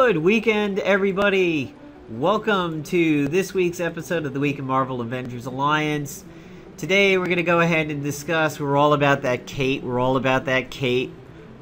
Good weekend, everybody! Welcome to this week's episode of the week in Marvel Avengers Alliance. Today we're going to go ahead and discuss, we're all about that Kate,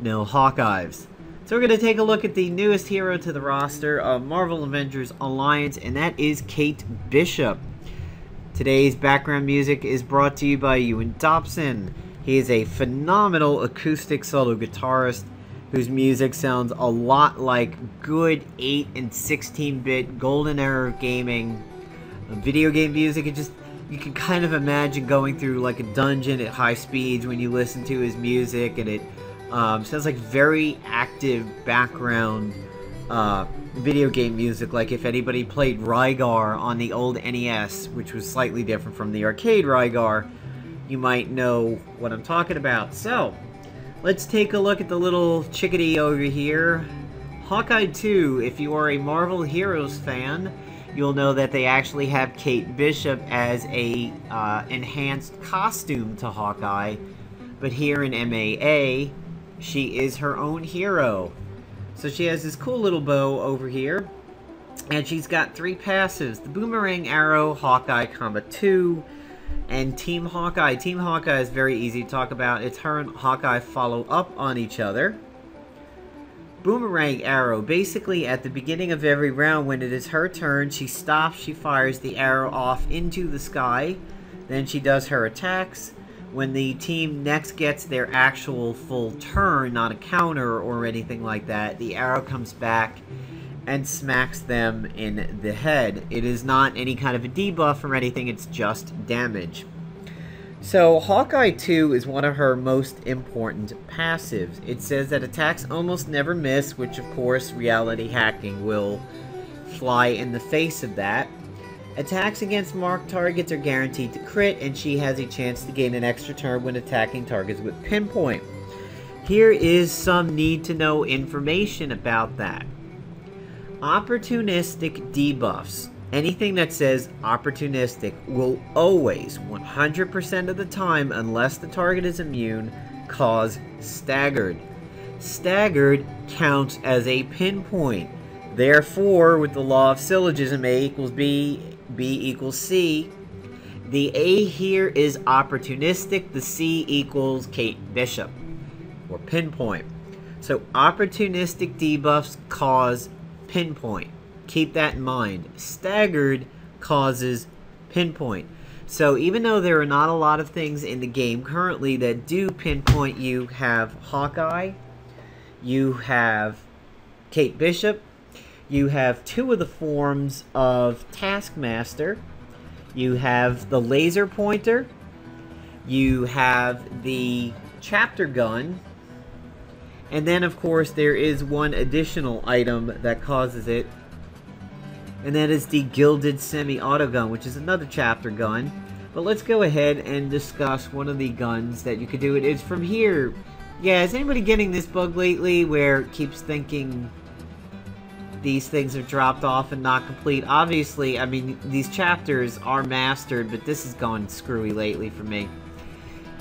no Hawkeyes. So we're going to take a look at the newest hero to the roster of Marvel Avengers Alliance, and that is Kate Bishop. Today's background music is brought to you by Ewan Dobson. He is a phenomenal acoustic solo guitarist whose music sounds a lot like good 8 and 16-bit golden era of gaming. Video game music, you can kind of imagine going through like a dungeon at high speeds when you listen to his music, and it sounds like very active background video game music, like if anybody played Rygar on the old NES, which was slightly different from the arcade Rygar, you might know what I'm talking about. So let's take a look at the little chickadee over here. Hawkeye 2, if you are a Marvel Heroes fan, you'll know that they actually have Kate Bishop as a enhanced costume to Hawkeye. But here in MAA, she is her own hero. So she has this cool little bow over here, and she's got 3 passives: the Boomerang Arrow, Hawkeye Combat 2, and Team Hawkeye. Team Hawkeye is very easy to talk about. It's her and Hawkeye follow up on each other. Boomerang Arrow, basically at the beginning of every round when it is her turn, she stops, she fires the arrow off into the sky, then she does her attacks. When the team next gets their actual full turn, not a counter or anything like that, the arrow comes back and smacks them in the head. It is not any kind of a debuff or anything, it's just damage. So Hawkeye 2 is one of her most important passives. It says that attacks almost never miss, which of course reality hacking will fly in the face of that. Attacks against marked targets are guaranteed to crit, and she has a chance to gain an extra turn when attacking targets with pinpoint. Here is some need-to-know information about that. Opportunistic debuffs, anything that says opportunistic, will always, 100% of the time, unless the target is immune, cause staggered. Staggered counts as a pinpoint. Therefore, with the law of syllogism, A equals B, B equals C, the A here is opportunistic, the C equals Kate Bishop, or pinpoint. So opportunistic debuffs cause pinpoint. Keep that in mind. Staggered causes pinpoint. So even though there are not a lot of things in the game currently that do pinpoint, you have Hawkeye, you have Kate Bishop, you have 2 of the forms of Taskmaster, you have the laser pointer, you have the chapter gun, and then of course there is one additional item that causes it, and that is the gilded semi-auto gun, which is another chapter gun. But let's go ahead and discuss one of the guns that you could do. It is from here. Yeah, is anybody getting this bug lately where it keeps thinking these things are dropped off and not complete? Obviously, I mean, these chapters are mastered, but this has gone screwy lately for me.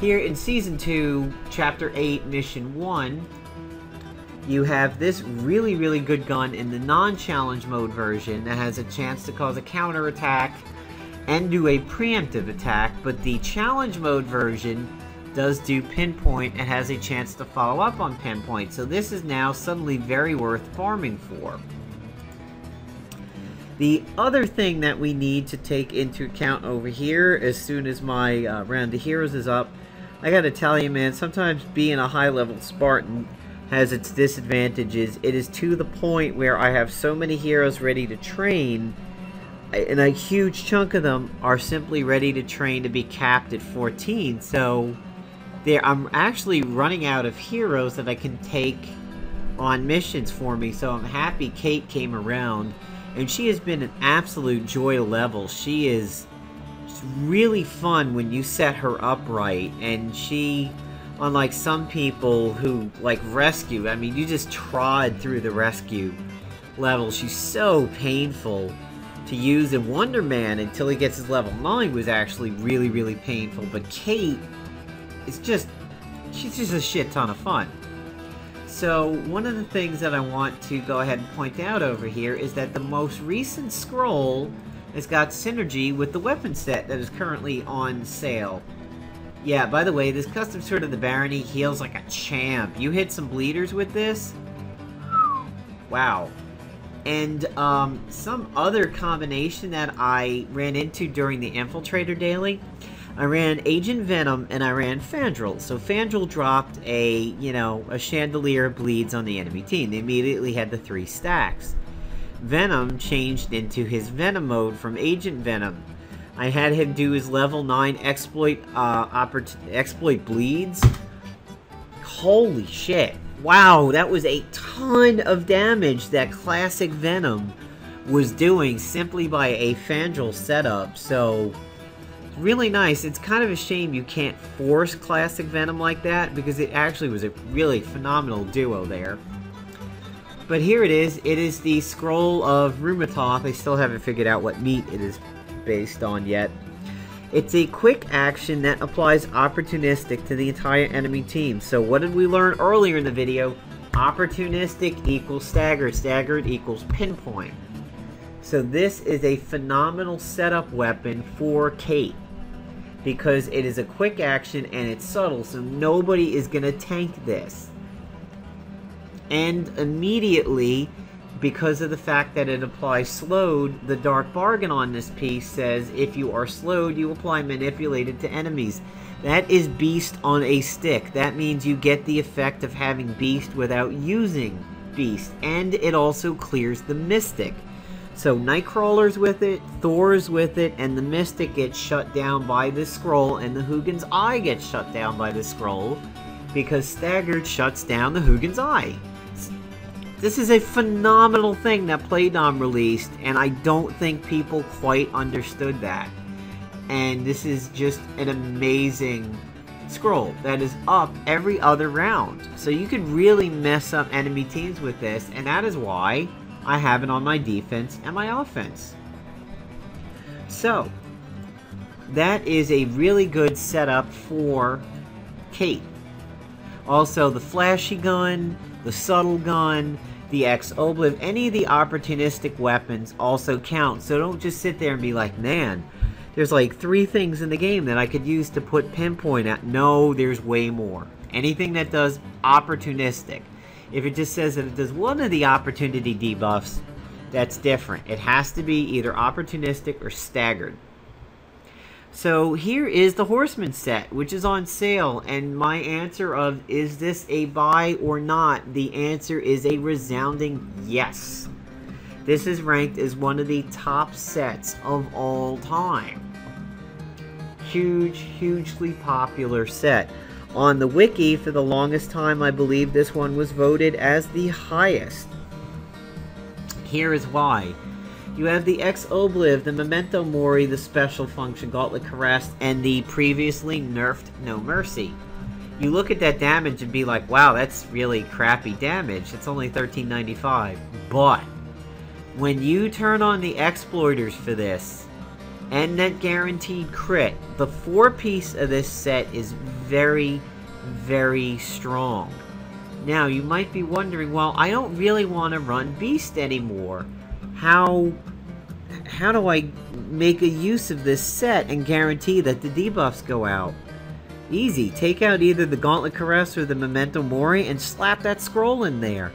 Here in Season 2, Chapter 8, Mission 1, you have this really, really good gun in the non-challenge mode version that has a chance to cause a counter attack and do a preemptive attack, but the challenge mode version does do pinpoint and has a chance to follow up on pinpoint. So this is now suddenly very worth farming for. The other thing that we need to take into account over here, as soon as my round of heroes is up, I gotta tell you, man, sometimes being a high-level Spartan has its disadvantages. It is to the point where I have so many heroes ready to train, and a huge chunk of them are simply ready to train to be capped at 14. So I'm actually running out of heroes that I can take on missions for me. So I'm happy Kate came around, and she has been an absolute joy to level. She is really fun when you set her up right, and she, unlike some people who like rescue, I mean, you just trod through the rescue level. She's so painful to use, and Wonder Man until he gets his level 9 was actually really, really painful. But Kate is she's just a shit ton of fun. So one of the things that I want to go ahead and point out over here is that the most recent scroll has got synergy with the weapon set that is currently on sale. Yeah, by the way, this custom sword of the Barony heals like a champ. You hit some bleeders with this? Wow. And some other combination that I ran into during the Infiltrator Daily, I ran Agent Venom and I ran Fandral. So Fandral dropped a chandelier of bleeds on the enemy team. They immediately had the 3 stacks. Venom changed into his Venom mode from Agent Venom. I had him do his level 9 exploit bleeds. Holy shit. Wow, that was a ton of damage that classic Venom was doing simply by a Fandral setup. So, really nice. It's kind of a shame you can't force classic Venom like that, because it actually was a really phenomenal duo there. But here it is. It is the Scroll of Rumatoth. I still haven't figured out what meat it is based on yet. It's a quick action that applies opportunistic to the entire enemy team. So what did we learn earlier in the video? Opportunistic equals staggered. Staggered equals pinpoint. So this is a phenomenal setup weapon for Kate, because it is a quick action and it's subtle, so nobody is going to tank this. And immediately, because of the fact that it applies slowed, the Dark Bargain on this piece says if you are slowed, you apply manipulated to enemies. That is Beast on a stick. That means you get the effect of having Beast without using Beast. And it also clears the Mystic. So Nightcrawler's with it, Thor's with it, and the Mystic gets shut down by this scroll, and the Hugin's Eye gets shut down by the scroll, because Staggered shuts down the Hugin's Eye. This is a phenomenal thing that Playdom released, and I don't think people quite understood that. And this is just an amazing scroll that is up every other round. So you could really mess up enemy teams with this, and that is why I have it on my defense and my offense. So, that is a really good setup for Kate. Also, the flashy gun, the subtle gun, the Ex Obliv, any of the opportunistic weapons also count. So don't just sit there and be like, man, there's like 3 things in the game that I could use to put pinpoint at. No, there's way more. Anything that does opportunistic. If it just says that it does one of the opportunity debuffs, that's different. It has to be either opportunistic or staggered. So here is the Horseman set, which is on sale, and my answer of is this a buy or not, the answer is a resounding yes. This is ranked as one of the top sets of all time. Hugely popular set. On the wiki, for the longest time, I believe this one was voted as the highest. Here is why. You have the Ex Obliv, the Memento Mori, the Special Function, Gauntlet Caress, and the previously nerfed No Mercy. You look at that damage and be like, wow, that's really crappy damage. It's only $13.95. But when you turn on the exploiters for this, and that guaranteed crit, the 4-piece of this set is very strong. Now, you might be wondering, well, I don't really want to run Beast anymore. How do I make a use of this set and guarantee that the debuffs go out? Easy. Take out either the Gauntlet Caress or the Memento Mori and slap that scroll in there.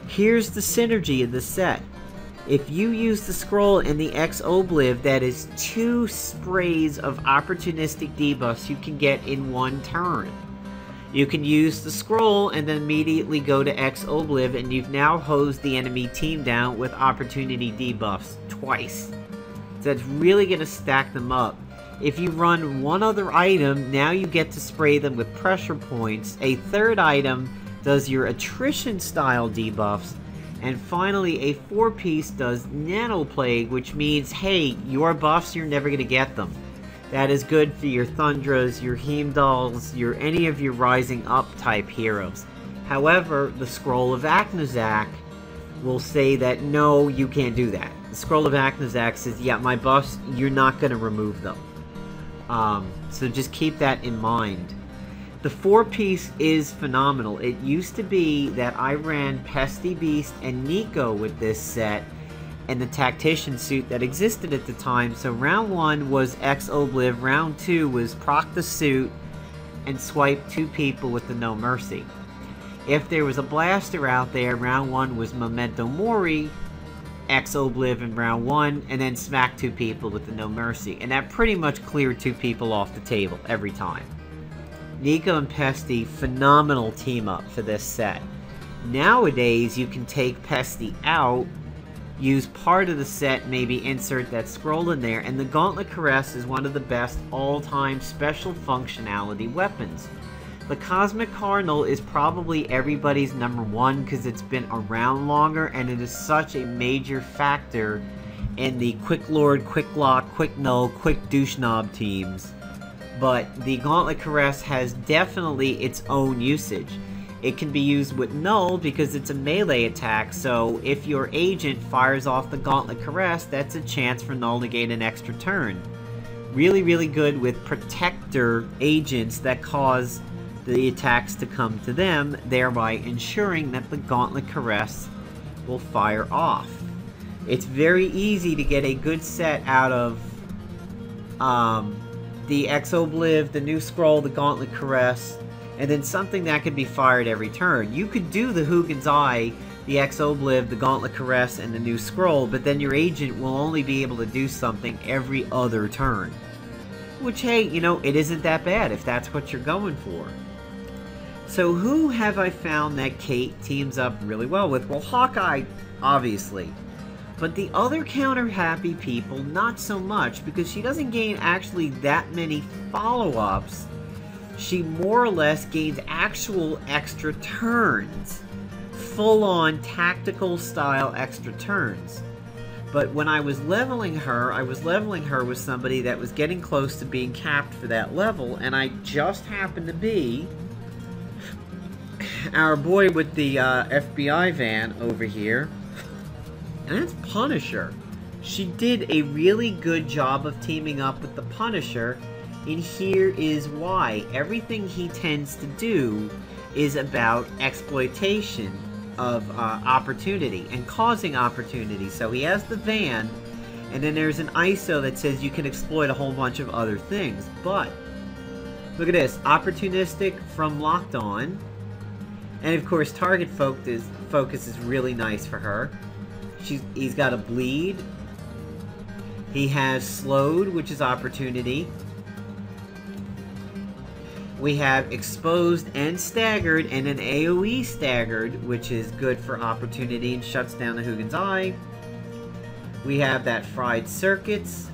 Here's the synergy of the set. If you use the scroll in the Ex Obliv, that is 2 sprays of opportunistic debuffs you can get in 1 turn. You can use the scroll and then immediately go to Ex Obliv, and you've now hosed the enemy team down with opportunity debuffs twice. So that's really going to stack them up. If you run 1 other item, now you get to spray them with pressure points. A 3rd item does your attrition style debuffs. And finally, a 4-piece does Nano Plague, which means, hey, your buffs, you're never going to get them. That is good for your Thundras, your Heimdalls, any of your Rising Up type heroes. However, the Scroll of Aknazak will say that, no, you can't do that. The Scroll of Aknazak says, yeah, my buffs, you're not going to remove them. So just keep that in mind. The 4-piece is phenomenal. It used to be that I ran Pesty Beast and Nico with this set and the tactician suit that existed at the time. So round 1 was Ex Obliv, round 2 was proc the suit and swipe 2 people with the No Mercy. If there was a blaster out there, round 1 was Memento Mori, Ex Obliv in round 1, and then smack 2 people with the No Mercy. And that pretty much cleared 2 people off the table every time. Nico and Pesty, phenomenal team up for this set. Nowadays, you can take Pesty out, use part of the set, maybe insert that scroll in there, and the Gauntlet Caress is one of the best all-time special functionality weapons. The Cosmic Cardinal is probably everybody's number 1 because it's been around longer and it is such a major factor in the Quick Lord, Quick Lock, Quick Null, Quick Douche Knob teams. But the Gauntlet Caress has definitely its own usage. It can be used with Null because it's a melee attack, so if your agent fires off the Gauntlet Caress, that's a chance for Null to gain an extra turn. Really, really good with Protector agents that cause the attacks to come to them, thereby ensuring that the Gauntlet Caress will fire off. It's very easy to get a good set out of the Ex Obliv, the new scroll, the Gauntlet Caress, and then something that could be fired every turn. You could do the Hugin's Eye, the Ex Obliv, the Gauntlet Caress, and the new scroll, but then your agent will only be able to do something every other turn. Which, hey, you know, it isn't that bad if that's what you're going for. So who have I found that Kate teams up really well with? Well, Hawkeye, obviously. But the other counter-happy people, not so much, because she doesn't gain actually that many follow-ups. She more or less gains actual extra turns. Full-on tactical style extra turns. But when I was leveling her, with somebody that was getting close to being capped for that level, and I just happened to be our boy with the FBI van over here, and that's Punisher. She did a really good job of teaming up with the Punisher, and here is why. Everything he tends to do is about exploitation of opportunity and causing opportunity. So he has the van, and then there's an ISO that says you can exploit a whole bunch of other things. But look at this, opportunistic from Locked On. And of course, target focus is really nice for her. He's got a bleed. He has slowed, which is opportunity. We have exposed and staggered, and an AoE staggered, which is good for opportunity and shuts down the Hugin's Eye. We have that fried circuits.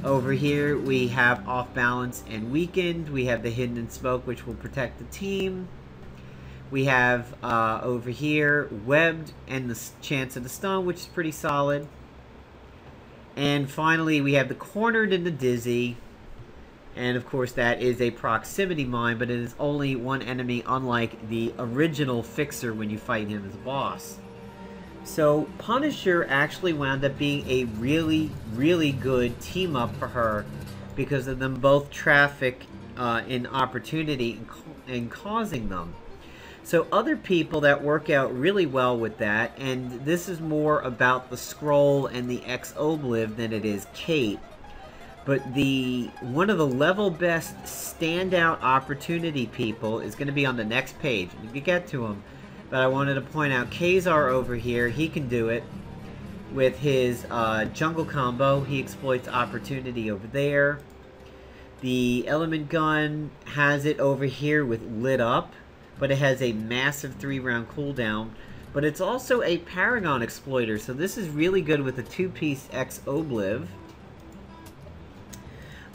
Over here we have off balance and weakened. We have the hidden in smoke, which will protect the team. We have over here webbed and the chance of the stun, which is pretty solid. And finally we have the cornered and the dizzy. And of course that is a proximity mine, but it is only one enemy, unlike the original Fixer when you fight him as a boss. So Punisher actually wound up being a really, really good team up for her because of them both traffic in opportunity and causing them. So other people that work out really well with that, and this is more about the scroll and the Ex Obliv than it is Kate. But one of the level best standout opportunity people is going to be on the next page. You can get to him, but I wanted to point out Kazar over here. He can do it with his jungle combo. He exploits opportunity over there. The element gun has it over here with lit up, but it has a massive 3-round cooldown. But it's also a Paragon exploiter, so this is really good with a 2-piece Ex Obliv.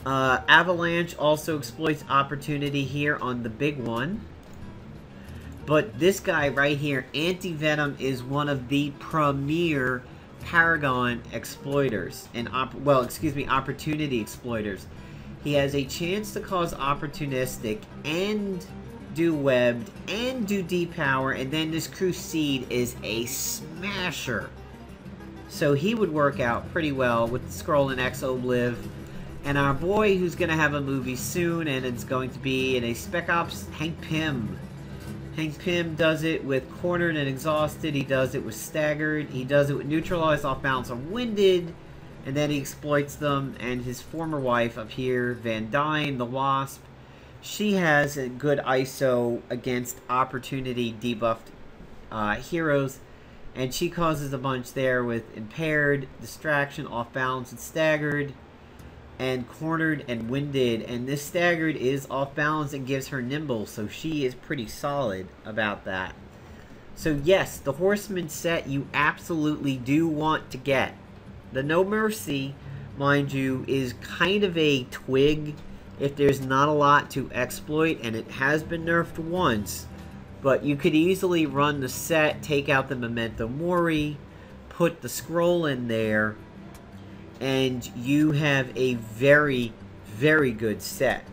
Avalanche also exploits opportunity here on the big one. But this guy right here, Anti-Venom, is one of the premier Paragon exploiters. And opportunity exploiters. He has a chance to cause opportunistic and do webbed and do depower, and then this Crusade is a smasher. So he would work out pretty well with the scroll and Ex Obliv. And our boy who's going to have a movie soon, and it's going to be in a Spec Ops, Hank Pym. Hank Pym does it with Cornered and Exhausted. He does it with Staggered. He does it with Neutralized, Off Balance, or Winded. And then he exploits them. And his former wife up here, Van Dyne, the Wasp, she has a good ISO against opportunity debuffed heroes. And she causes a bunch there with Impaired, Distraction, Off Balance, and Staggered. And Cornered and Winded, and this Staggered is off balance and gives her Nimble, so she is pretty solid about that. So yes, the Horseman set you absolutely do want to get. The No Mercy, mind you, is kind of a twig if there's not a lot to exploit, and it has been nerfed once, but you could easily run the set, take out the Memento Mori, put the scroll in there, and you have a very, very good set.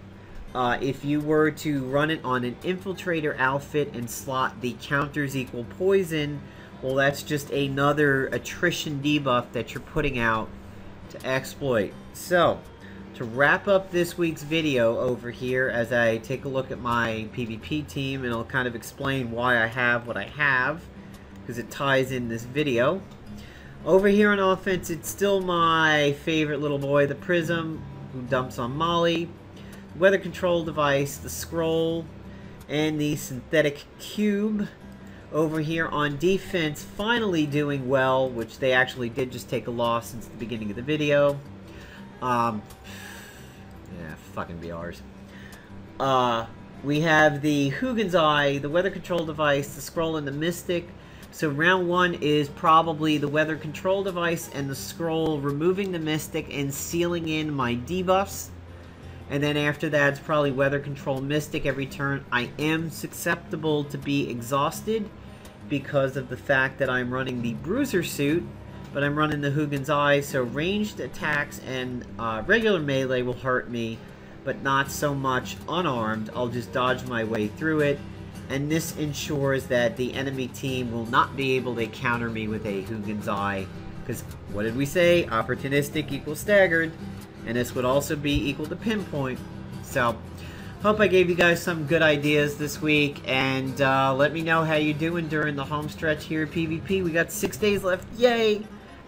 If you were to run it on an Infiltrator outfit and slot the counters equal poison, well, that's just another attrition debuff that you're putting out to exploit. So, to wrap up this week's video over here, as I take a look at my PvP team, and I'll kind of explain why I have what I have, because it ties in this video. Over here on offense, it's still my favorite little boy, the Prism, who dumps on Molly, weather control device, the scroll, and the synthetic cube. Over here on defense, finally doing well, which they actually did just take a loss since the beginning of the video. Yeah, fucking BRs. We have the Hugins Eye, the weather control device, the scroll, and the Mystic. So round one is probably the weather control device and the scroll, removing the Mystic and sealing in my debuffs. And then after that, it's probably weather control Mystic every turn. I am susceptible to be exhausted because of the fact that I'm running the Bruiser suit, but I'm running the Hugins Eye, so ranged attacks and regular melee will hurt me, but not so much unarmed. I'll just dodge my way through it. And this ensures that the enemy team will not be able to counter me with a Hugins Eye. Because, what did we say? Opportunistic equals Staggered. And this would also be equal to Pinpoint. So, hope I gave you guys some good ideas this week. And let me know how you're doing during the home stretch here at PvP. We got 6 days left. Yay!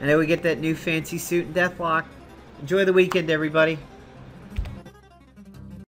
And then we get that new fancy suit in Deathlok. Enjoy the weekend, everybody.